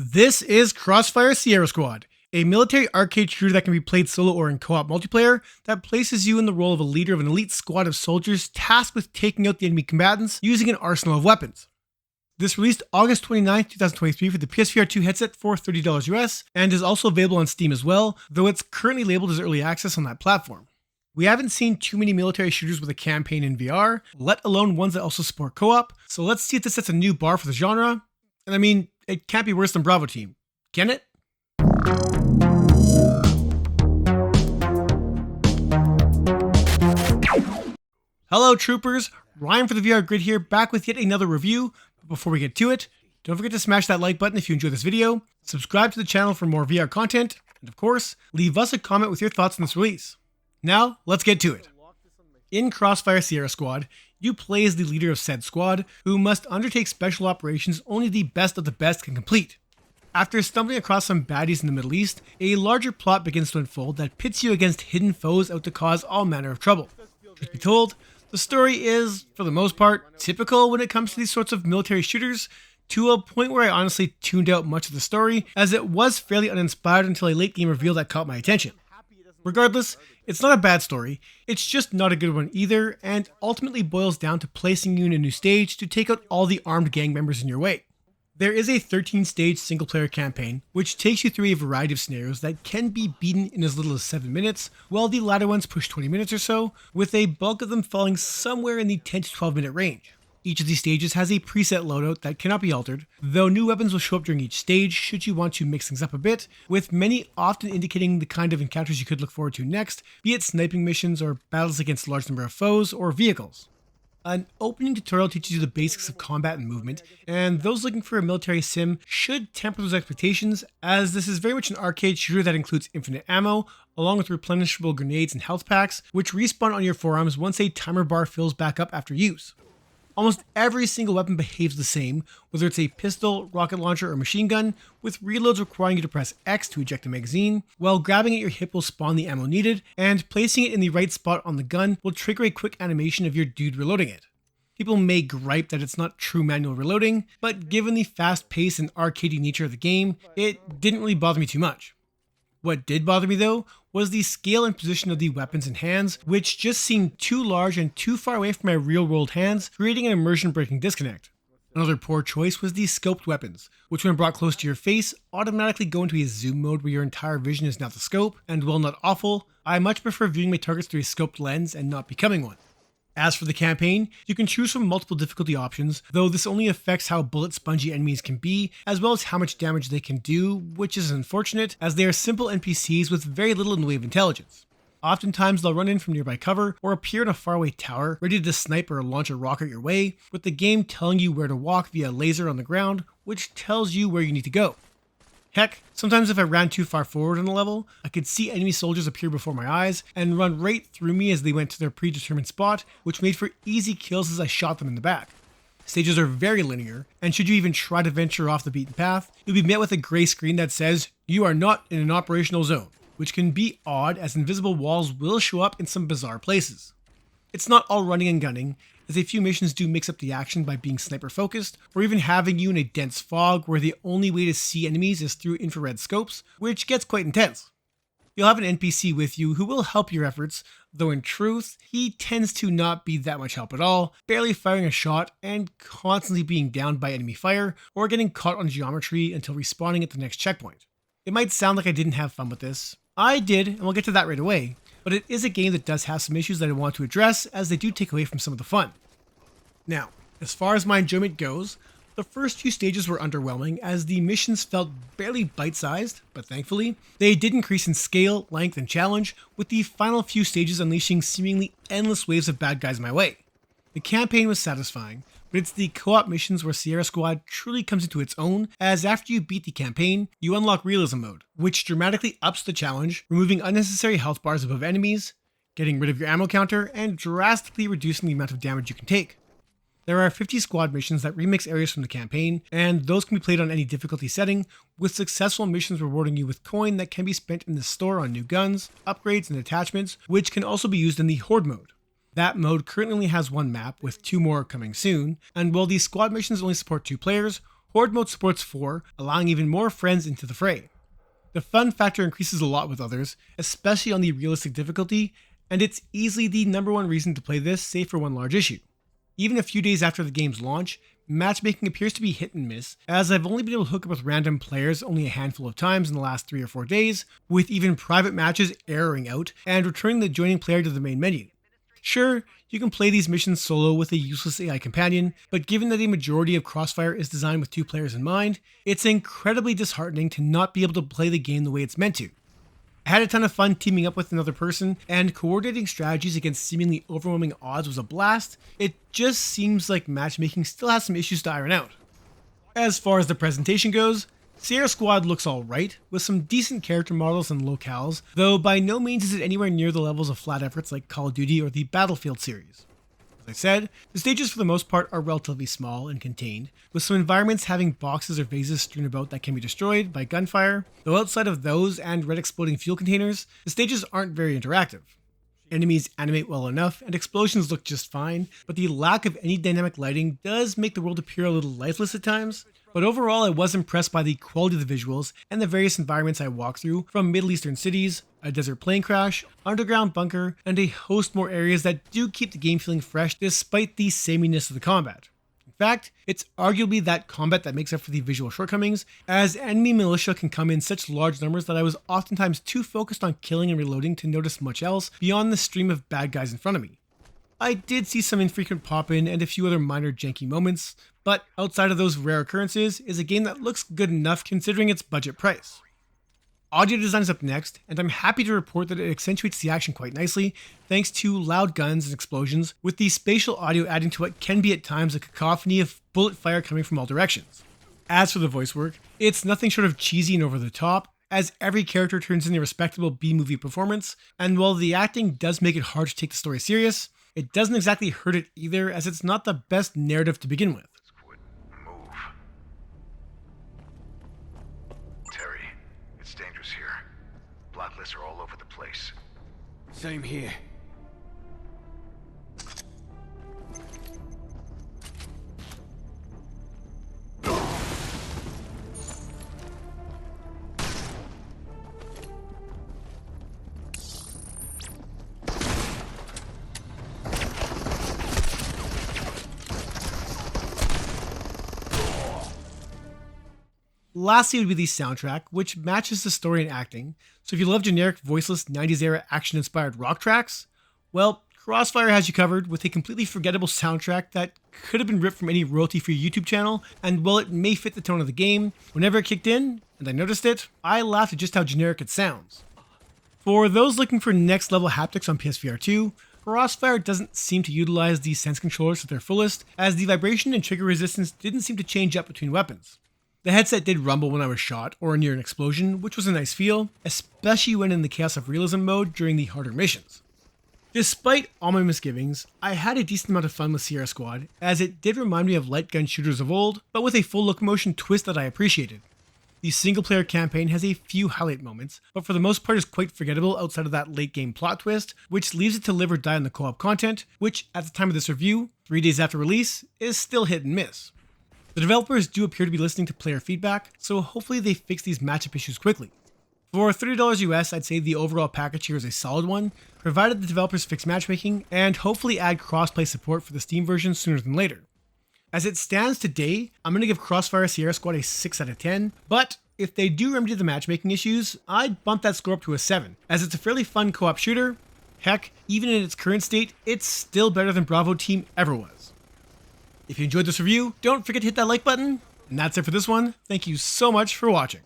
This is Crossfire Sierra Squad, a military arcade shooter that can be played solo or in co-op multiplayer that places you in the role of a leader of an elite squad of soldiers tasked with taking out the enemy combatants using an arsenal of weapons. This released August 29, 2023 for the PSVR2 headset for $30 US and is also available on Steam as well, though it's currently labeled as early access on that platform. We haven't seen too many military shooters with a campaign in VR, let alone ones that also support co-op, so let's see if this sets a new bar for the genre. And I mean, it can't be worse than Bravo Team, can it? Hello troopers, Ryan for the VR Grid here, back with yet another review. But before we get to it, don't forget to smash that like button if you enjoyed this video, subscribe to the channel for more VR content, and of course, leave us a comment with your thoughts on this release. Now, let's get to it. In Crossfire Sierra Squad, you play as the leader of said squad, who must undertake special operations only the best of the best can complete. After stumbling across some baddies in the Middle East, a larger plot begins to unfold that pits you against hidden foes out to cause all manner of trouble. Truth be told, the story is, for the most part, typical when it comes to these sorts of military shooters, to a point where I honestly tuned out much of the story, as it was fairly uninspired until a late game reveal that caught my attention. Regardless, it's not a bad story, it's just not a good one either, and ultimately boils down to placing you in a new stage to take out all the armed gang members in your way. There is a 13-stage single-player campaign, which takes you through a variety of scenarios that can be beaten in as little as 7 minutes, while the latter ones push 20 minutes or so, with a bulk of them falling somewhere in the 10 to 12 minute range. Each of these stages has a preset loadout that cannot be altered, though new weapons will show up during each stage should you want to mix things up a bit, with many often indicating the kind of encounters you could look forward to next, be it sniping missions or battles against a large number of foes or vehicles. An opening tutorial teaches you the basics of combat and movement, and those looking for a military sim should temper those expectations, as this is very much an arcade shooter that includes infinite ammo, along with replenishable grenades and health packs, which respawn on your forearms once a timer bar fills back up after use. Almost every single weapon behaves the same, whether it's a pistol, rocket launcher, or machine gun, with reloads requiring you to press X to eject a magazine, while grabbing at your hip will spawn the ammo needed, and placing it in the right spot on the gun will trigger a quick animation of your dude reloading it. People may gripe that it's not true manual reloading, but given the fast pace and arcadey nature of the game, it didn't really bother me too much. What did bother me though, was the scale and position of the weapons and hands, which just seemed too large and too far away from my real world hands, creating an immersion breaking disconnect. Another poor choice was the scoped weapons, which when brought close to your face, automatically go into a zoom mode where your entire vision is now the scope, and while not awful, I much prefer viewing my targets through a scoped lens and not becoming one. As for the campaign, you can choose from multiple difficulty options, though this only affects how bullet spongy enemies can be, as well as how much damage they can do, which is unfortunate, as they are simple NPCs with very little in the way of intelligence. Oftentimes they'll run in from nearby cover, or appear in a faraway tower, ready to snipe or launch a rocket your way, with the game telling you where to walk via a laser on the ground, which tells you where you need to go. Heck, sometimes if I ran too far forward on a level, I could see enemy soldiers appear before my eyes and run right through me as they went to their predetermined spot, which made for easy kills as I shot them in the back. Stages are very linear, and should you even try to venture off the beaten path, you'll be met with a gray screen that says, "You are not in an operational zone," which can be odd as invisible walls will show up in some bizarre places. It's not all running and gunning, as a few missions do mix up the action by being sniper focused, or even having you in a dense fog where the only way to see enemies is through infrared scopes, which gets quite intense. You'll have an NPC with you who will help your efforts, though in truth, he tends to not be that much help at all, barely firing a shot and constantly being downed by enemy fire, or getting caught on geometry until respawning at the next checkpoint. It might sound like I didn't have fun with this. I did, and we'll get to that right away, but it is a game that does have some issues that I want to address, as they do take away from some of the fun. Now, as far as my enjoyment goes, the first few stages were underwhelming as the missions felt barely bite-sized, but thankfully, they did increase in scale, length, and challenge, with the final few stages unleashing seemingly endless waves of bad guys my way. The campaign was satisfying, but it's the co-op missions where Sierra Squad truly comes into its own, as after you beat the campaign, you unlock realism mode, which dramatically ups the challenge, removing unnecessary health bars above enemies, getting rid of your ammo counter, and drastically reducing the amount of damage you can take. There are 50 squad missions that remix areas from the campaign, and those can be played on any difficulty setting, with successful missions rewarding you with coin that can be spent in the store on new guns, upgrades, and attachments, which can also be used in the Horde mode. That mode currently only has one map, with 2 more coming soon, and while these squad missions only support 2 players, Horde mode supports 4, allowing even more friends into the fray. The fun factor increases a lot with others, especially on the realistic difficulty, and it's easily the number one reason to play this, save for one large issue. Even a few days after the game's launch, matchmaking appears to be hit and miss, as I've only been able to hook up with random players only a handful of times in the last 3 or 4 days, with even private matches erroring out and returning the joining player to the main menu. Sure, you can play these missions solo with a useless AI companion, but given that a majority of Crossfire is designed with 2 players in mind, it's incredibly disheartening to not be able to play the game the way it's meant to. I had a ton of fun teaming up with another person, and coordinating strategies against seemingly overwhelming odds was a blast. It just seems like matchmaking still has some issues to iron out. As far as the presentation goes, Sierra Squad looks alright, with some decent character models and locales, though by no means is it anywhere near the levels of flat efforts like Call of Duty or the Battlefield series. As I said, the stages for the most part are relatively small and contained, with some environments having boxes or vases strewn about that can be destroyed by gunfire, though outside of those and red exploding fuel containers, the stages aren't very interactive. Enemies animate well enough and explosions look just fine, but the lack of any dynamic lighting does make the world appear a little lifeless at times. But overall, I was impressed by the quality of the visuals and the various environments I walked through, from Middle Eastern cities, a desert plane crash, underground bunker, and a host more areas that do keep the game feeling fresh despite the sameness of the combat. In fact, it's arguably that combat that makes up for the visual shortcomings, as enemy militia can come in such large numbers that I was oftentimes too focused on killing and reloading to notice much else beyond the stream of bad guys in front of me. I did see some infrequent pop-in and a few other minor janky moments, but outside of those rare occurrences, is a game that looks good enough considering its budget price. Audio design is up next, and I'm happy to report that it accentuates the action quite nicely, thanks to loud guns and explosions, with the spatial audio adding to what can be at times a cacophony of bullet fire coming from all directions. As for the voice work, it's nothing short of cheesy and over the top, as every character turns in a respectable B-movie performance, and while the acting does make it hard to take the story serious, it doesn't exactly hurt it either, as it's not the best narrative to begin with. Move. Terry, it's dangerous here. Blocklists are all over the place. Same here. Lastly would be the soundtrack, which matches the story and acting, so if you love generic voiceless 90s era action inspired rock tracks, well, Crossfire has you covered with a completely forgettable soundtrack that could have been ripped from any royalty free YouTube channel, and while it may fit the tone of the game, whenever it kicked in, and I noticed it, I laughed at just how generic it sounds. For those looking for next level haptics on PSVR2, Crossfire doesn't seem to utilize the sense controllers to their fullest, as the vibration and trigger resistance didn't seem to change up between weapons. The headset did rumble when I was shot or near an explosion, which was a nice feel, especially when in the Chaos of Realism mode during the harder missions. Despite all my misgivings, I had a decent amount of fun with Sierra Squad, as it did remind me of light gun shooters of old, but with a full locomotion twist that I appreciated. The single player campaign has a few highlight moments, but for the most part is quite forgettable outside of that late game plot twist, which leaves it to live or die on the co-op content, which at the time of this review, 3 days after release, is still hit and miss. The developers do appear to be listening to player feedback, so hopefully they fix these matchup issues quickly. For $30 US, I'd say the overall package here is a solid one, provided the developers fix matchmaking and hopefully add crossplay support for the Steam version sooner than later. As it stands today, I'm going to give Crossfire Sierra Squad a 6 out of 10, but if they do remedy the matchmaking issues, I'd bump that score up to a 7, as it's a fairly fun co-op shooter. Heck, even in its current state, it's still better than Bravo Team ever was. If you enjoyed this review, don't forget to hit that like button, and that's it for this one. Thank you so much for watching.